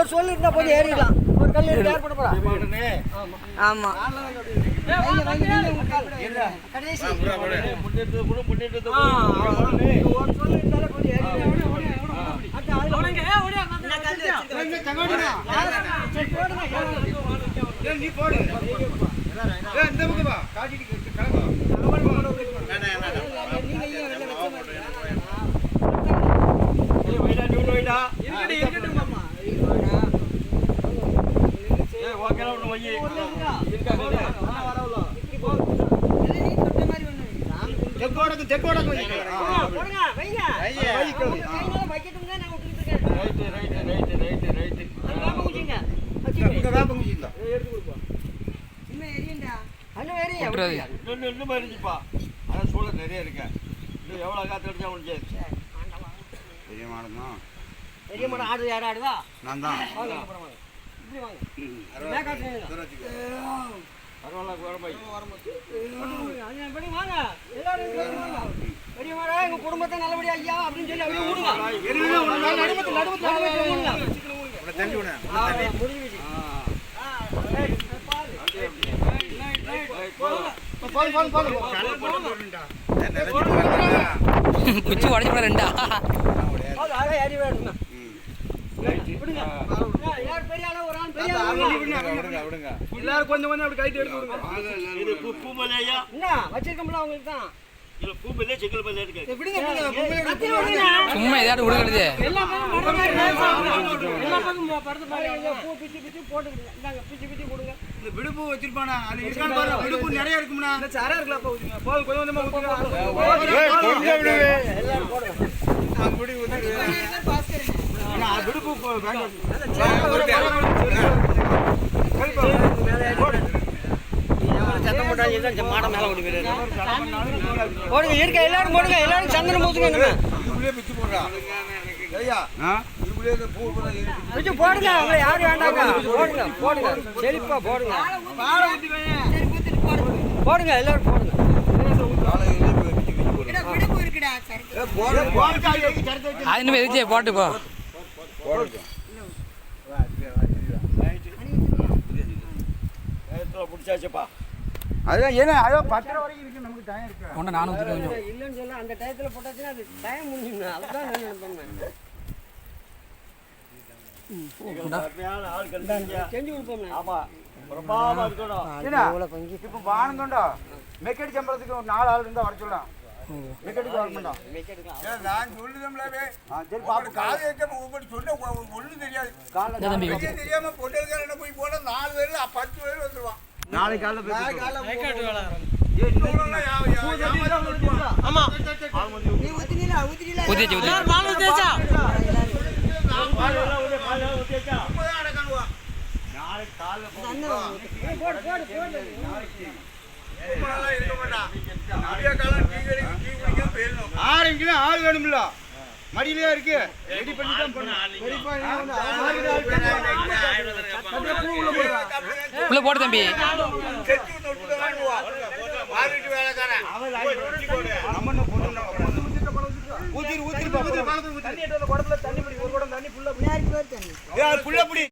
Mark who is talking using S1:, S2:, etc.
S1: ஒரு சொல்லு இருந்தா போய் ஏறிடலாம். ஒரு கல் எடுத்து யார் போட போறா? ஆமா கடைசி முன்னேற்றது கூட முன்னேற்றது ஒரு சொல்லு இருந்தாலே போய் ஏறிடலாம். அட அதுல ஓடுங்க ஓடியா நான் கல் வச்சிருக்கேன். தங்கோடினா சரி போடுங்க. ஏய் நீ போடு. ஏய் இந்த பக்கம் வா. காட்டிட்டு கிளம்பு. வேணாம் நீங்க ஏன் வெளிய வச்சீங்க? ஏய் வைடா நீ வைடா. இருக்கட்டு மாமா. ஏய் ஓகேல ஒண்ணு வை. இருக்கா போடு. நான் வரவல. இப்படி போ. எல்லாம் நீ தொட்ட மாதிரி பண்ணு. தெக்கோடக்கு வை. போடுங்க வைங்க. வை கையில வைக்கட்டுங்க நான் விட்டுட்டு இருக்கேன். ரைட். அந்த வேப்ப குச்சிங்க. வச்சிங்க வேப்ப குச்சிங்க. எடுத்து கொடுப்பா. இன்னும் எரியண்டா. அண்ணா எரிய. இன்னும் மரிஞ்சிப்பா. அத சூள நிறைய இருக்கு. இது எவ்வளவு காத்து அடிச்சா முடிஞ்சே. பெரிய மாடு ஆடு யார் ஆடுதா? நான் தான். வாங்க அப்புறம் வாங்க. இப்படி வாங்க. நான் காட்டுறேன். பரவாயில்ல வரமாய். அண்ணா படி வாங்க. எல்லாரும் வாங்க. பெரிய மாடா எங்க குடும்பத்தை நல்லபடியா ஐயா அப்படினு சொல்லி அப்படியே ஊடுங்க. எரியுங்க நடுமத்து ஊடுங்க. உள்ள தள்ளி விடுங்க. முடிஞ்சிச்சு.
S2: குச்சி உடஞ்சு போட ரெண்டா
S1: எல்லாரும் கொஞ்சம் கொஞ்சம் அப்படி கைட்டு எடுத்து விடுங்க. வச்சிருக்கோம்ல அவங்களுக்கு தான்
S2: சும்மா ஏதாவது விடுகிறது.
S1: விடுப்பு வச்சிருப்பானா விடுப்பு நிறைய இருக்கும்னா சாரா இருக்கலாம். கொஞ்சம் சத்தம் போட்டா மாடம் மேல போடுங்க. இருக்க எல்லாரும் போடுங்க. எல்லாரும் சந்தனம் பூசுங்க. போடுங்க அவங்களை யாரும் வேண்டாங்க. போடுங்க செழிப்பா போடுங்க. போடுங்க எல்லாரும் போடுங்க.
S2: அது இன்னும் எதிர்த்து போட்டு போ.
S1: பிடிச்சாச்சுப்பா.
S3: அதுதான் ஏன்னா அதான் 10 வரைக்கும் இருக்கு. நமக்கு டைம் இருக்கு.
S2: ஒன்று நானும்
S1: இல்லைன்னு சொல்ல அந்த டயத்துல போட்டாச்சுன்னா அது டைம் முடிஞ்சுங்க. அதுதான் செஞ்சு கொடுப்போம். ஆமா
S3: இப்போ வானந்தோண்டா மெக்கடி சம்பளத்துக்கு 4 ஆள் இருந்தா வர சொல்லலாம். மெக்கடிக்கு வர மாட்டோம். நான் சொல்லுதம்லாவே சரி பாப்பு காலை ஏற்ற ஒவ்வொரு சொன்ன ஒன்றும் தெரியாது. காலையில் தெரியாம பொட்டல்காரனை போய் போனா 4 பேர் 10 பேர் வந்துருவான். நாளைக்கு காலையில் ஆள் வேணும்ல மடியிலே இருக்கு. ரெடி பண்ணி தான்
S2: உள்ள போடு தம்பி.